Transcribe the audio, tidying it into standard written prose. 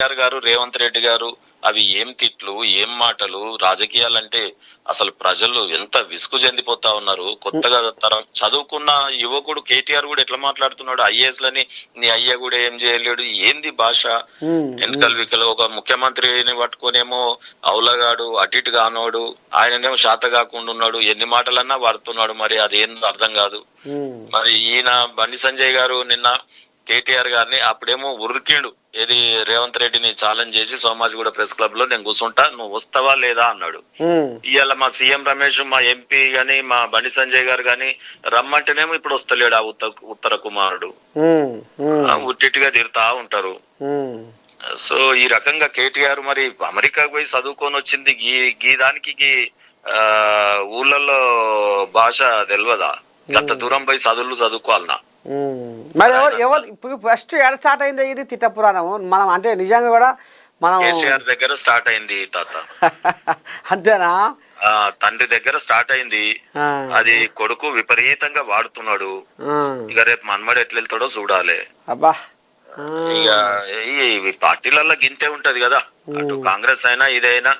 గారు రేవంత్ రెడ్డి గారు అవి ఏం తిట్లు ఏం మాటలు రాజకీయాలంటే అసలు ప్రజలు ఎంత విసుగు చెందిపోతా ఉన్నారు. కొత్తగా తరం చదువుకున్న యువకుడు కేటీఆర్ కూడా ఎట్లా మాట్లాడుతున్నాడు, ఐఏఎస్ లని నీ అయ్య కూడా ఏం చేయలేడు, ఏంది భాష. ఎన్నికల వికలు ఒక ముఖ్యమంత్రిని పట్టుకునేమో అవులగాడు అటు ఇటు కానోడు, ఆయననేమో శాత కాకుండా ఉన్నాడు, ఎన్ని మాటలన్నా వాడుతున్నాడు. మరి అది ఏందో అర్థం కాదు. మరి ఈయన బండి సంజయ్ గారు నిన్న కేటీఆర్ గారిని అప్పుడేమో ఉరికిండు, ఏది రేవంత్ రెడ్డిని ఛాలెంజ్ చేసి సోమాజిగూడ ప్రెస్ క్లబ్ లో నేను కూర్చుంటా, నువ్వు వస్తావా లేదా అన్నాడు. ఇవాళ మా సీఎం రమేష్, మా ఎంపీ గాని, మా బండి సంజయ్ గారు గాని రమ్మంటేనేమో ఇప్పుడు వస్తలేడు ఆ ఉత్తర కుమారుడు. ఉట్టిగా తిరుతా ఉంటారు. సో ఈ రకంగా కేటీఆర్ మరి అమెరికాకు పోయి చదువుకొని వచ్చింది గీ దానికి ఊళ్ళల్లో భాష తెలియదా? గంత దూరం పోయి చదువుకోవాలనా? మరి ఎవరు ఇప్పుడు ఫస్ట్ ఎక్కడ స్టార్ట్ అయింది ఇది తిట్ట పురాణము? మనం అంటే నిజంగా కూడా మనం కేసీఆర్ దగ్గర స్టార్ట్ అయింది తాత. అంతేనా? తండ్రి దగ్గర స్టార్ట్ అయింది. అది కొడుకు విపరీతంగా వాడుతున్నాడు. ఇక రేపు మన్మడు ఎట్లా వెళ్తాడో చూడాలి. అబ్బా ఇక ఈ పార్టీలలో గింతే ఉంటది కదా, అటు కాంగ్రెస్ అయినా ఇదైనా